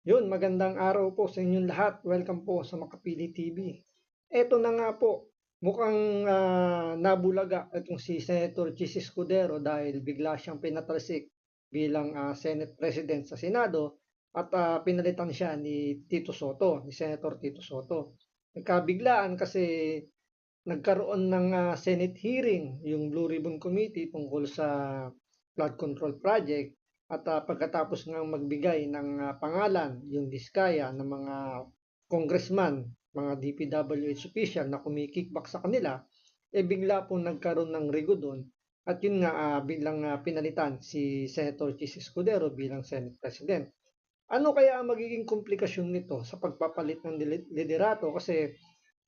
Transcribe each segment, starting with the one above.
Yun, magandang araw po sa inyong lahat. Welcome po sa Makapili TV. Eto na nga po, mukhang nabulaga itong si Senator Chis Escudero dahil bigla siyang pinatalsik bilang Senate President sa Senado at pinalitan siya ni Tito Soto, ni Senator Tito Soto. Nagkabiglaan kasi nagkaroon ng Senate hearing, yung Blue Ribbon Committee tungkol sa flood control project at pagkatapos nga magbigay ng pangalan yung diskaya ng mga congressman, mga DPWH official na kumikickback sa kanila, bigla po nagkaroon ng rigo doon at yun nga biglang pinalitan si Senator Chis Escudero bilang Senate President. Ano kaya ang magiging komplikasyon nito sa pagpapalit ng liderato kasi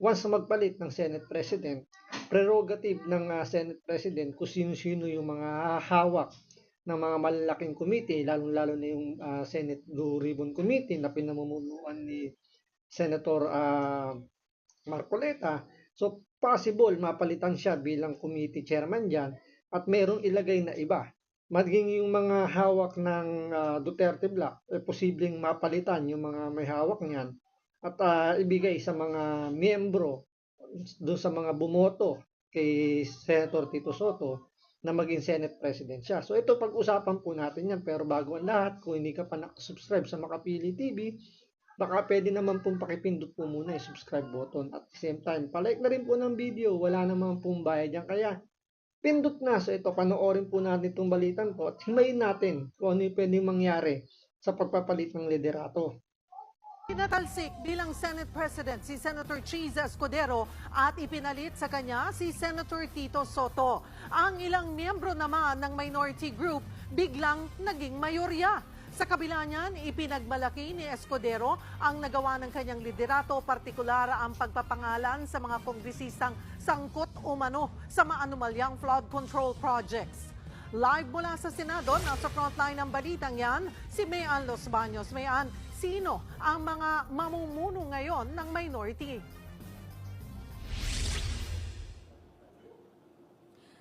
once na magpalit ng Senate President, prerogative ng Senate President kung sino-sino yung mga hawak ng mga malalaking committee, lalong-lalo na yung Senate Blue Ribbon Committee na pinamumunuan ni Senator Marcoleta. So, possible mapalitan siya bilang committee chairman dyan at merong ilagay na iba. Maging yung mga hawak ng Duterte Block, posibleng mapalitan yung mga may hawak niyan at ibigay sa mga miyembro doon sa mga bumoto kay Senator Tito Soto na maging Senate President siya. So ito pag-usapan po natin yan. Pero bago ang lahat, kung hindi ka pa nakasubscribe sa Makapili TV, baka pwede naman pong pakipindot po muna yung subscribe button. At the same time, palike na rin po ng video. Wala naman pong bayad yan. Kaya pindot na. So ito, panoorin po natin itong balitan ko at himayin natin kung ano yung pwedeng mangyari sa pagpapalit ng liderato. Pinatalsik bilang Senate President si Senator Chis Escudero at ipinalit sa kanya si Senator Tito Soto. Ang ilang miyembro naman ng minority group biglang naging mayorya. Sa kabila niyan, ipinagmalaki ni Escudero ang nagawa ng kanyang liderato, partikular ang pagpapangalan sa mga kongresistang sangkot umano sa maanumalyang flood control projects. Live mula sa Senado, nasa frontline ng balitang yan, si Mayan Los Baños. Mayan, sino ang mga mamumuno ngayon ng minority?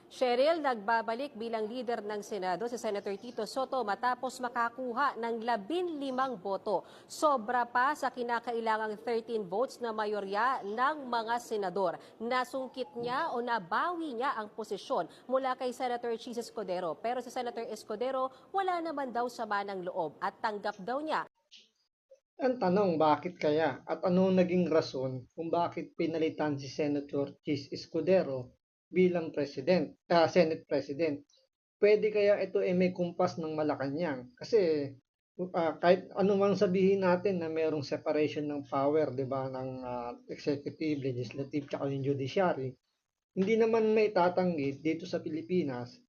Cheryl, nagbabalik bilang leader ng Senado si Senator Tito Soto matapos makakuha ng 15 boto. Sobra pa sa kinakailangang 13 votes na mayorya ng mga senador. Nasungkit niya o nabawi niya ang posisyon mula kay Senator Chis Escudero. Pero si Senator Escudero wala naman daw sama ng loob at tanggap daw niya. Ang tanong, bakit kaya? At anong naging rason kung bakit pinalitan si Senator Chis Escudero bilang Senate President? Pwede kaya ito may kumpas ng Malacanang? Kasi kahit anumang sabihin natin na mayroong separation ng power, 'di ba, ng executive, legislative, tsaka yung judiciary, hindi naman may tatanggi dito sa Pilipinas.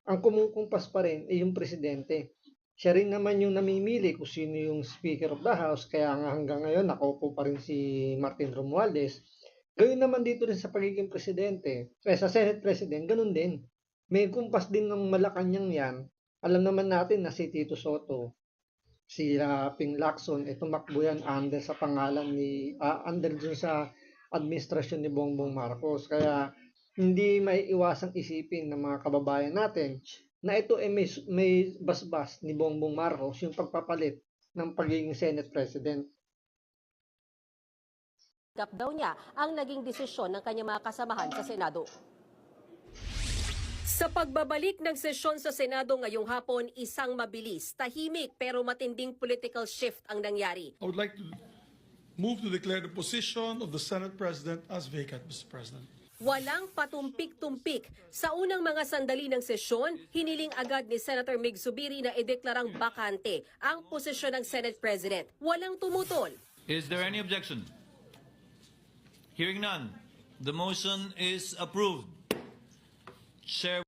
Ang kumukumpas pa rin ay yung presidente. Siya rin naman yung namimili kung sino yung Speaker of the House, kaya nga hanggang ngayon nakaupo pa rin si Martin Romualdez. Gayun naman dito rin sa pagiging presidente, sa Senate President, ganun din. May kumpas din ng Malacanang yan. Alam naman natin na si Tito Soto, si Ping Lacson, tumakbo yan under sa pangalan under dun sa administrasyon ni Bongbong Marcos. Kaya hindi may iwasang isipin ng mga kababayan natin na ito may basbas ni Bongbong Marcos yung pagpapalit ng pagiging Senate President. Tanggap daw niya ang naging desisyon ng kanyang mga kasamahan sa Senado. Sa pagbabalik ng sesyon sa Senado ngayong hapon, isang mabilis, tahimik pero matinding political shift ang nangyari. I would like to move to declare the position of the Senate President as vacant, Mr. President. Walang patumpik-tumpik. Sa unang mga sandali ng sesyon, hiniling agad ni Senator Mig Zubiri na ideklarang bakante ang posisyon ng Senate President. Walang tumutol. Is there any objection? Hearing none, the motion is approved. Chair.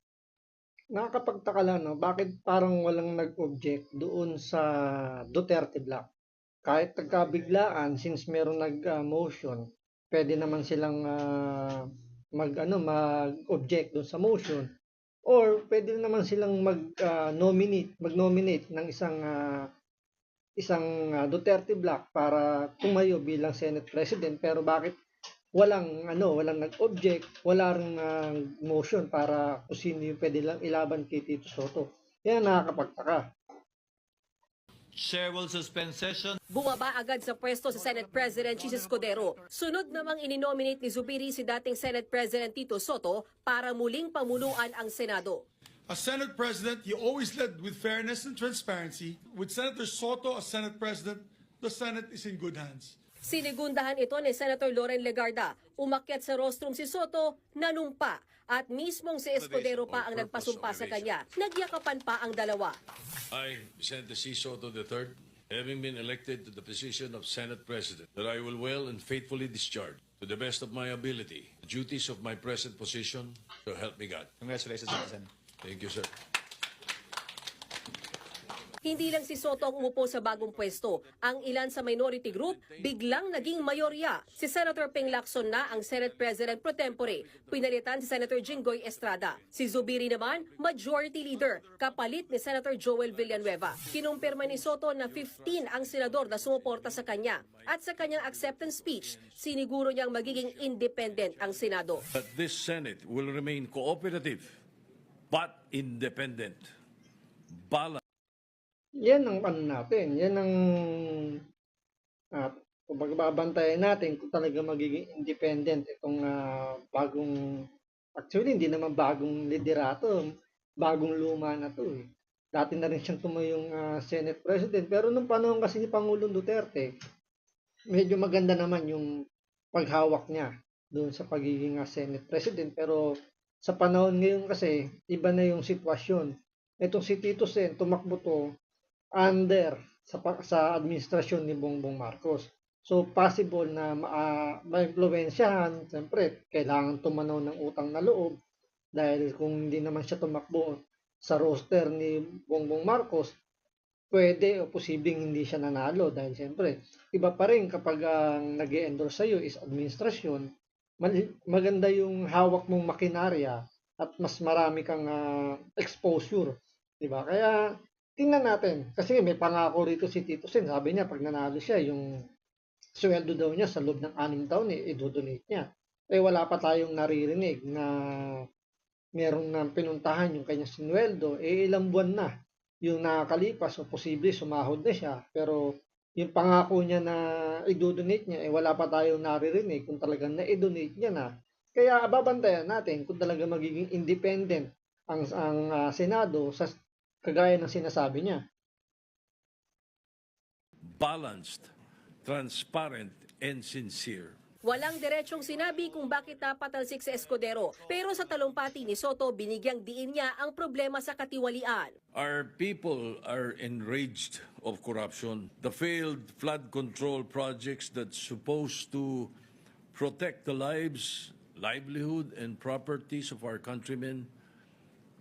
Nakakapagtaka lang, no? Bakit parang walang nag-object doon sa Duterte Block? Kahit nagkabiglaan, since meron nag-motion, pwede naman silang mag-object doon sa motion. Or pwede naman silang mag-nominate ng isang Duterte Block para tumayo bilang Senate President. Pero bakit walang nag-object, wala ring motion para kung sino yung pwede lang ilaban kay Tito Soto? Yan nakakapagtaka. Chair will suspend session. Bumaba agad sa pwesto si Senate President Chis Escudero. Sunod namang ininominate ni Zubiri si dating Senate President Tito Soto para muling pamunuan ang Senado. As Senate President, he always led with fairness and transparency. With Senator Soto as Senate President, the Senate is in good hands. Sinigundahan ito ni Senator Loren Legarda. Umakyat sa rostrum si Soto, nanumpa. At mismong si Escudero pa ang nagpasumpa sa kanya. Nagyakapan pa ang dalawa. I, Vicente C. Soto III, having been elected to the position of Senate President, that I will well and faithfully discharge, to the best of my ability, the duties of my present position, so help me God. Congratulations, Citizen. Thank you, sir. Hindi lang si Soto ang umupo sa bagong pwesto. Ang ilan sa minority group biglang naging mayorya. Si Senator Ping Lacson na ang Senate President pro tempore. Pinalitan si Senator Jinggoy Estrada. Si Zubiri naman, majority leader, kapalit ni Senator Joel Villanueva. Kinumpirma ni Soto na 15 ang senador na sumuporta sa kanya. At sa kanyang acceptance speech, siniguro niyang magiging independent ang Senado. That this Senate will remain cooperative, but independent. Balanced. Yan ang ano natin, yan ang pagbabantayan natin kung talaga magiging independent itong bagong, actually hindi naman bagong liderato, bagong luma na to eh. Dati na rin siyang tumayong Senate President, pero nung panahon kasi ni Pangulong Duterte, medyo maganda naman yung paghawak niya doon sa pagiging Senate President, pero sa panahon ngayon kasi iba na yung sitwasyon. Itong si Tito Sen, tumakbo to under sa administrasyon ni Bongbong Marcos. So possible na ma-impluwensyahan, siyempre kailangan tumanaw ng utang na loob dahil kung hindi naman siya tumakbo sa roster ni Bongbong Marcos, pwede o posibleng hindi siya nanalo dahil siyempre iba pa rin kapag ang nag-e-endorse sa'yo is administrasyon, maganda yung hawak mong makinarya at mas marami kang exposure, di ba? Kaya tingnan natin, kasi may pangako rito si Tito Sen. Sabi niya, pag nanalo siya, yung sweldo daw niya sa loob ng 6 taon, i-donate niya. Eh, wala pa tayong naririnig na merong pinuntahan yung kanyang sinweldo. Eh, ilang buwan na yung nakakalipas, o posible sumahod na siya. Pero yung pangako niya na i-donate niya, eh, wala pa tayong naririnig kung talagang na-donate niya na. Kaya babantayan natin kung talaga magiging independent ang Senado sa kagaya ng sinasabi niya. Balanced, transparent, and sincere. Walang diretsong sinabi kung bakit napatalsik si Escudero. Pero sa talumpati ni Soto, binigyang diin niya ang problema sa katiwalian. Our people are enraged of corruption. The failed flood control projects that's supposed to protect the lives, livelihood, and properties of our countrymen,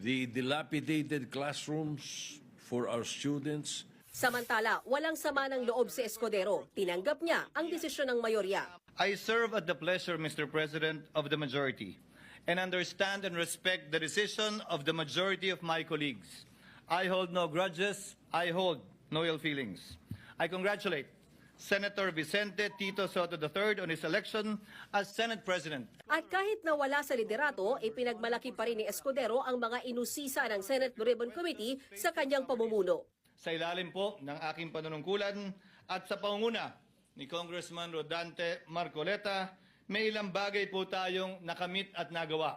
the dilapidated classrooms for our students. Samantala, walang sama ng loob si Escudero. Tinanggap niya ang desisyon ng mayorya. I serve at the pleasure, Mr. President, of the majority and understand and respect the decision of the majority of my colleagues. I hold no grudges. I hold no ill feelings. I congratulate Senator Vicente Tito Soto III on his election as Senate President. At kahit nawala sa liderato, ipinagmalaki pa rin ni Escudero ang mga inusisa ng Senate Blue Ribbon Committee sa kanyang pamumuno. Sa ilalim po ng aking panunungkulan at sa pangunguna ni Congressman Rodante Marcoleta, may ilang bagay po tayong nakamit at nagawa.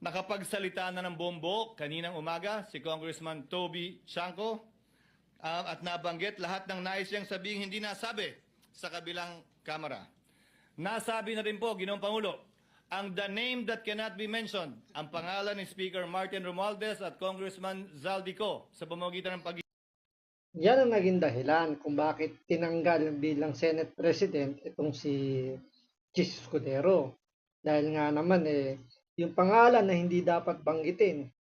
Nakapagsalita na ng bombo kaninang umaga si Congressman Toby Chanco, at nabanggit lahat ng nais niyang sabihin hindi nasabi sa kabilang kamera. Nasabi na rin po, Ginoong Pangulo, ang the name that cannot be mentioned, ang pangalan ni Speaker Martin Romualdez at Congressman Zaldico sa pamamagitan ng Yan ang naging dahilan kung bakit tinanggal bilang Senate President itong si Chis Escudero. Dahil nga naman yung pangalan na hindi dapat banggitin,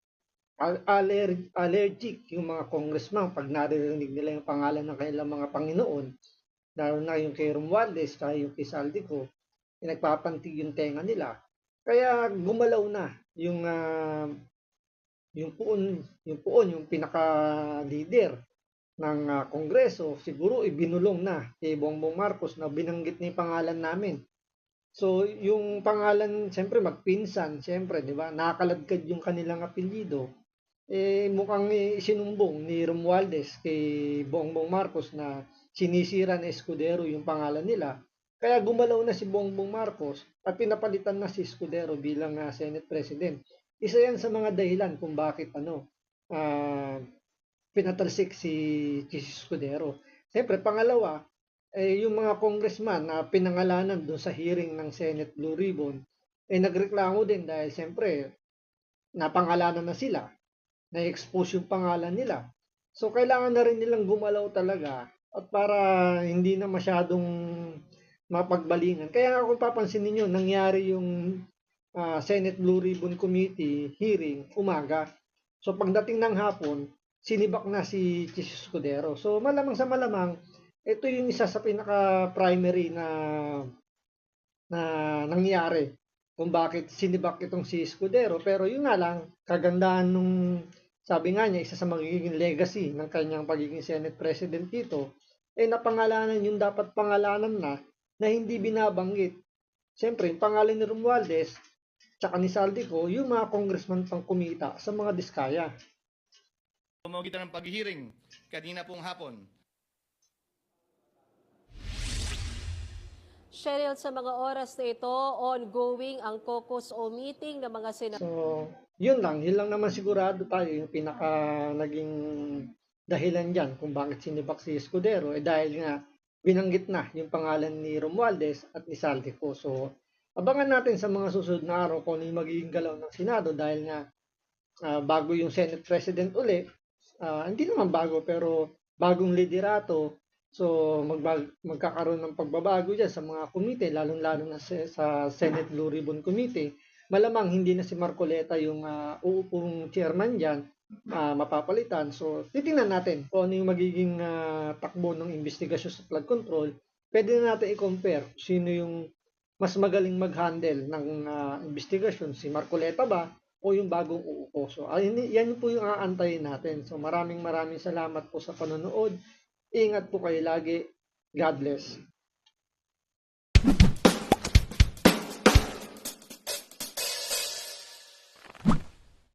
allergic yung mga congressman pag naririnig nila yung pangalan ng kanilang mga Panginoon, lalo na yung kay Romualdez kaya yung kay Zaldico, nagpapantig yung tenga nila. Kaya gumalaw na yung yung pinaka-leader ng Kongreso. Siguro ibinulong na kay Bongbong Marcos na binanggit na yung pangalan namin. So, yung pangalan, siyempre magpinsan, siyempre, di ba? Nakaladkad yung kanilang apelyido. mukhang isinumbong ni Romualdez kay Bongbong Marcos na sinisira na Escudero yung pangalan nila. Kaya gumalaw na si Bongbong Marcos at pinapalitan na si Escudero bilang Senate President. Isa yan sa mga dahilan kung bakit pinatalsik si Jesus Escudero. Siyempre, pangalawa, yung mga congressman na pinangalanan doon sa hearing ng Senate Blue Ribbon, nagreklamo din dahil siyempre, napangalanan na sila, na-expose yung pangalan nila. So, kailangan na rin nilang gumalaw talaga at para hindi na masyadong mapagbalingan. Kaya kung papansin niyo nangyari yung Senate Blue Ribbon Committee hearing umaga. So, pagdating ng hapon, sinibak na si Jesus Escudero. So, malamang sa malamang, ito yung isa sa pinaka-primary na nangyari kung bakit sinibak itong si Escudero. Pero yun nga lang, kagandahan nung, sabi nga niya, isa sa magiging legacy ng kanyang pagiging Senate President dito, napangalanan yung dapat pangalanan na hindi binabanggit. Siyempre, yung pangalan ni Romualdez, tsaka ni Saldico, yung mga congressman pang kumita sa mga diskaya. Pamamagitan ng paghihiring kanina pong hapon. Cheryl, sa mga oras na ito, ongoing ang caucus o meeting ng mga senador. So, yun lang naman sigurado tayo yung pinaka naging dahilan dyan kung bakit sinibak si Escudero, dahil nga binanggit na yung pangalan ni Romualdez at ni Saldico. So, abangan natin sa mga susunod na araw kung ano yung magiging galaw ng Senado dahil nga bago yung Senate President uli, hindi naman bago pero bagong liderato. So, magkakaroon ng pagbabago dyan sa mga komite, lalong-lalo na sa Senate Blue Ribbon Committee. Malamang hindi na si Marcoleta yung uupong chairman dyan, mapapalitan. So, titingnan natin kung ano yung magiging takbo ng investigasyon sa flood control. Pwede na natin i-compare sino yung mas magaling mag-handle ng investigasyon, si Marcoleta ba o yung bagong uupo. So, yan po yung aantayin natin. So, maraming salamat po sa panonood. Ingat po kayo lagi. God bless.